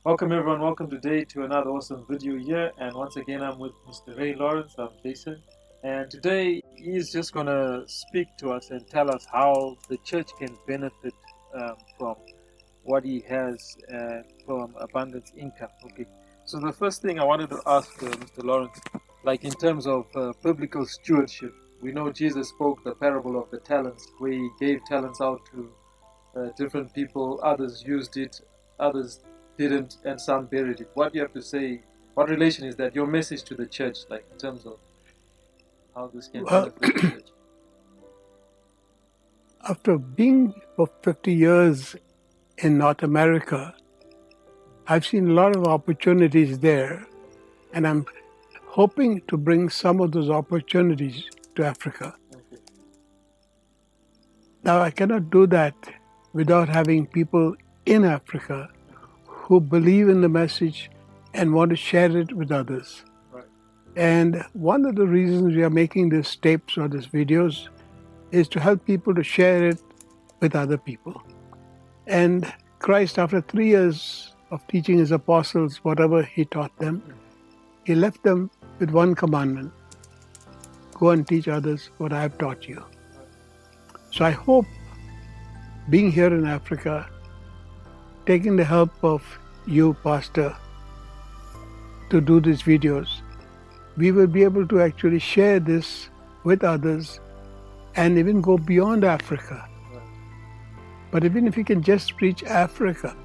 Welcome everyone, welcome today to another awesome video here, and once again I'm with Mr. Ray Lawrence. I'm Jason, and today he's just going to speak to us and tell us how the church can benefit from what he has from abundance income. Okay, so the first thing I wanted to ask Mr. Lawrence, like in terms of biblical stewardship, we know Jesus spoke the parable of the talents where he gave talents out to different people, others used it, others didn't, and some buried it. What do you have to say? What relation is that? Your message to the church, like in terms of how this can Well, benefit the church? after being for 50 years in North America, I've seen a lot of opportunities there, and I'm hoping to bring some of those opportunities to Africa. Okay. Now, I cannot do that without having people in Africa who believe in the message and want to share it with others. Right. And one of the reasons we are making these tapes or these videos is to help people to share it with other people. And Christ, after 3 years of teaching his apostles whatever he taught them, he left them with one commandment: go and teach others what I have taught you. So I hope, being here in Africa, taking the help of you, Pastor, to do these videos, we will be able to actually share this with others and even go beyond Africa. But even if we can just reach Africa,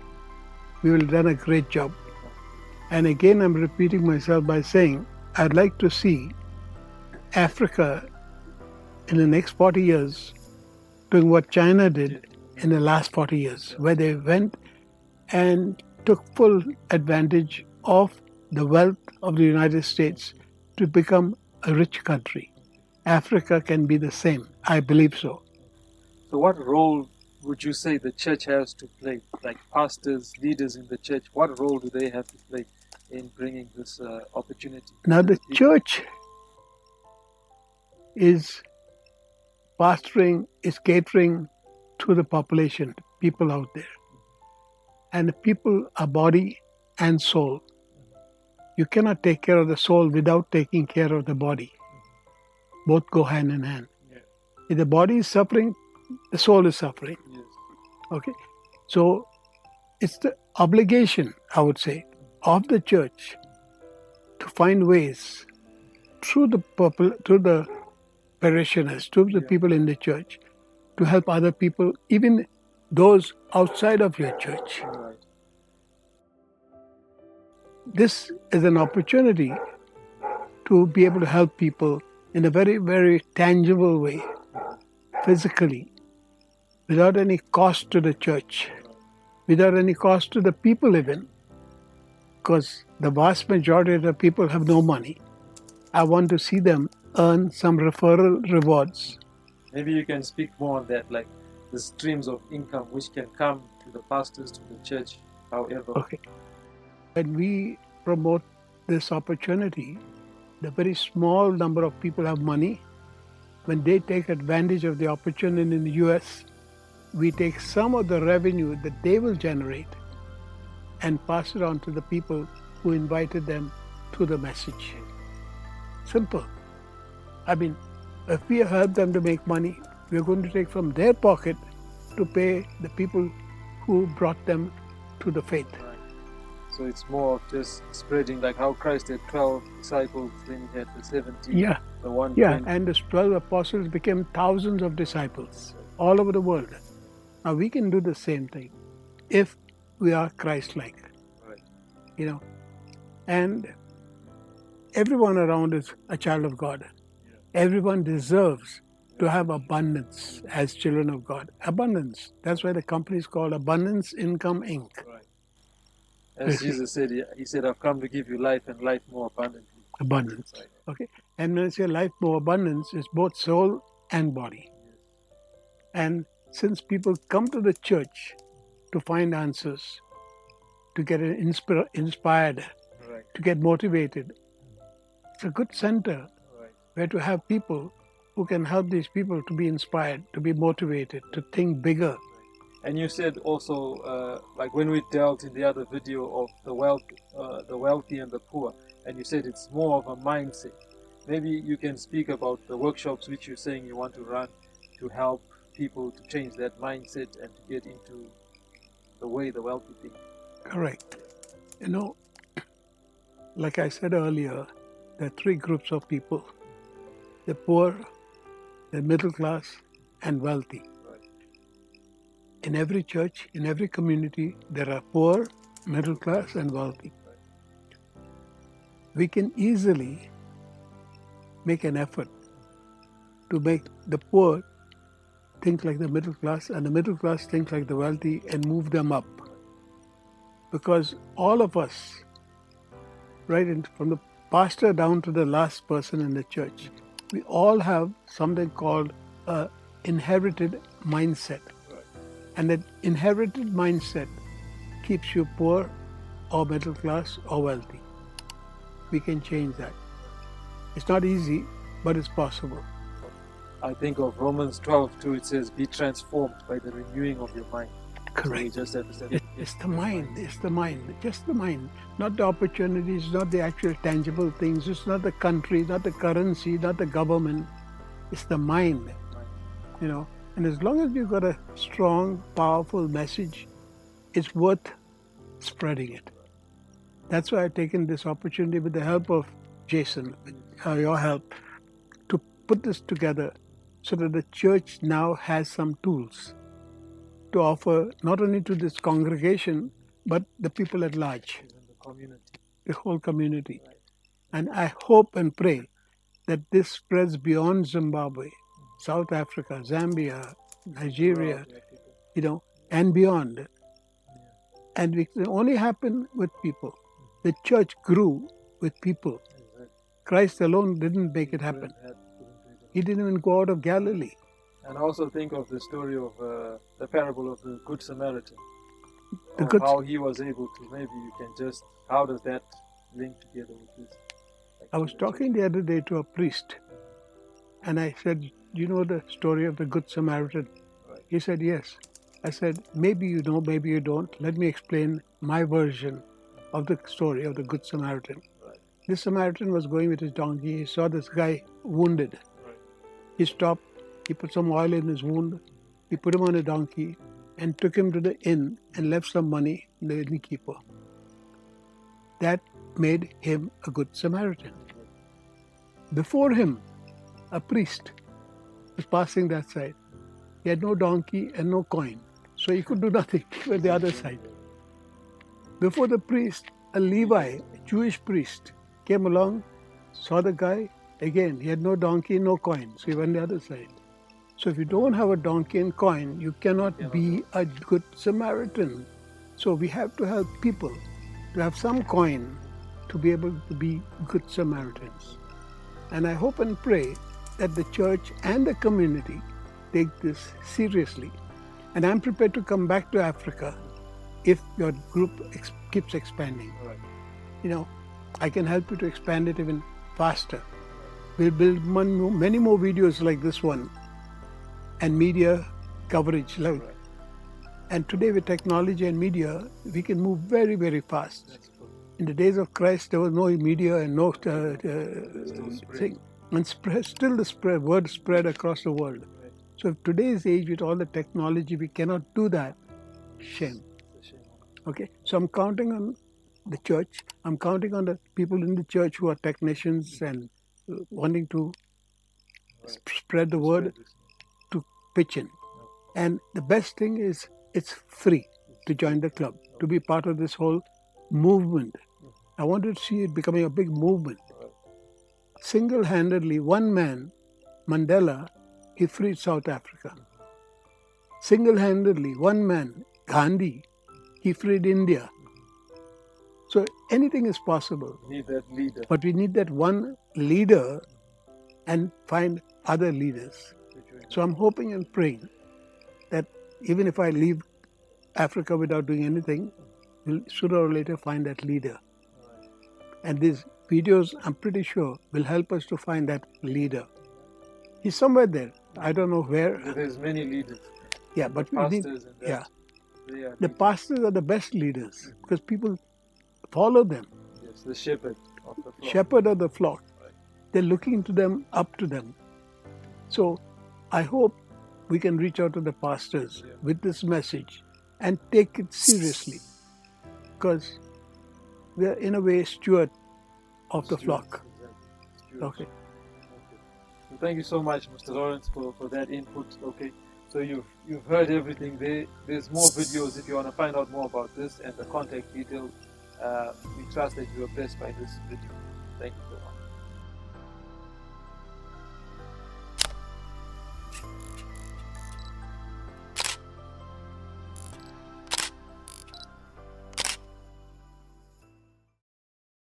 we will have done a great job. And again, I'm repeating myself by saying, I'd like to see Africa in the next 40 years doing what China did in the last 40 years, where they went and took full advantage of the wealth of the United States to become a rich country. Africa can be the same. I believe so. So, what role would you say the church has to play? Like pastors, leaders in the church, what role do they have to play in bringing this opportunity? Now, the church is pastoring, is catering to the population, people out there. And the people are body and soul. You cannot take care of the soul without taking care of the body. Both go hand in hand. Yeah. If the body is suffering, the soul is suffering. Yes. Okay? So it's the obligation, I would say, of the church to find ways through the parishioners, to the people in the church, to help other people, even those outside of your church. Right. This is an opportunity to be able to help people in a very, very tangible way, physically, without any cost to the church, without any cost to the people even, because the vast majority of the people have no money. I want to see them earn some referral rewards. Maybe you can speak more on that, like the streams of income which can come to the pastors, to the church, however. Okay. When we promote this opportunity, the very small number of people have money. When they take advantage of the opportunity in the U.S., we take some of the revenue that they will generate and pass it on to the people who invited them to the message. Simple. I mean, if we help them to make money, we're going to take from their pocket to pay the people who brought them to the faith. Right. So it's more of just spreading, like how Christ had 12 disciples, then he had the 70, Yeah. the 120. Yeah, and the 12 apostles became thousands of disciples all over the world. Now we can do the same thing if we are Christ-like. Right. And everyone around is a child of God. Everyone deserves to have abundance as children of God. Abundance. That's why the company is called Abundance Income Inc. Right. As Jesus said, he said, I've come to give you life and life more abundantly. Abundance. Okay. And when I say life more abundance, it's both soul and body. And since people come to the church to find answers, to get inspired, Right. to get motivated, it's a good center where to have people who can help these people to be inspired, to be motivated, to think bigger. And you said also, like when we dealt in the other video of the wealthy and the poor, and you said it's more of a mindset. Maybe you can speak about the workshops which you're saying you want to run to help people to change that mindset and to get into the way the wealthy think. Correct. You know, like I said earlier, there are three groups of people: the poor, the middle class, and wealthy. Right. In every church, in every community, there are poor, middle class, and wealthy. We can easily make an effort to make the poor think like the middle class and the middle class think like the wealthy and move them up. Because all of us, right, from the pastor down to the last person in the church, we all have something called a inherited mindset. And that inherited mindset keeps you poor or middle class or wealthy. We can change that. It's not easy, but it's possible. I think of Romans 12:2. It says, "Be transformed by the renewing of your mind." Correct. So we just have to it's the mind. It's the mind. Just the mind. Not the opportunities, not the actual tangible things. It's not the country, not the currency, not the government. It's the mind. You know. And as long as you've got a strong, powerful message, it's worth spreading it. That's why I've taken this opportunity with the help of Jason, with your help, to put this together so that the church now has some tools to offer not only to this congregation, but the people at large, the whole community. And I hope and pray that this spreads beyond Zimbabwe, South Africa, Zambia, Nigeria, and beyond. And it can only happen with people. The church grew with people. Christ alone didn't make it happen. He didn't even go out of Galilee. And also think of the story of the parable of the Good Samaritan. How he was able to, maybe you can just, how does that link together with this? I was talking the other day to a priest, and I said, you know the story of the Good Samaritan? Right. He said, yes. I said, maybe you know, maybe you don't. Let me explain my version of the story of the Good Samaritan. Right. This Samaritan was going with his donkey. He saw this guy wounded. Right. He stopped. He put some oil in his wound. He put him on a donkey and took him to the inn and left some money in the innkeeper. That made him a good Samaritan. Before him, a priest was passing that side. He had no donkey and no coin, so he could do nothing. He went the other side. Before the priest, a Levi, a Jewish priest, came along, saw the guy. Again, he had no donkey, no coin, so he went the other side. So if you don't have a donkey and coin, you cannot be a good Samaritan. So we have to help people to have some coin to be able to be good Samaritans. And I hope and pray that the church and the community take this seriously. And I'm prepared to come back to Africa if your group keeps expanding. Right. I can help you to expand it even faster. We'll build many more videos like this one and media coverage. Right. And today with technology and media, we can move very, very fast. In the days of Christ, there was no media and no thing. And still the word spread across the world. Right. So if today's age, with all the technology, we cannot do that, shame. Okay, so I'm counting on the church. I'm counting on the people in the church who are technicians and wanting to spread the word to pitch in. And the best thing is it's free to join the club, to be part of this whole movement. I want to see it becoming a big movement. Single-handedly, one man, Mandela, he freed South Africa. Single-handedly, one man, Gandhi, he freed India. So anything is possible. We need that leader. But we need that one leader and find other leaders. So I'm hoping and praying that even if I leave Africa without doing anything, we'll sooner or later find that leader. And these videos, I'm pretty sure, will help us to find that leader. He's somewhere there. I don't know where. There's many leaders. Yeah, but we need, They are The leaders. pastors are the best leaders because people follow them. Yes, the shepherd of the flock. Shepherd of the flock. Right. They're looking to them, up to them. So I hope we can reach out to the pastors Yeah. with this message and take it seriously because we are, in a way, steward of the Stewards, flock. exactly. Stewards. Okay. Okay. So thank you so much, Mr. Lawrence, for that input. Okay. So you've heard everything there. There's more videos if you want to find out more about this and the contact details. We trust that you are blessed by this video. Thank you so much.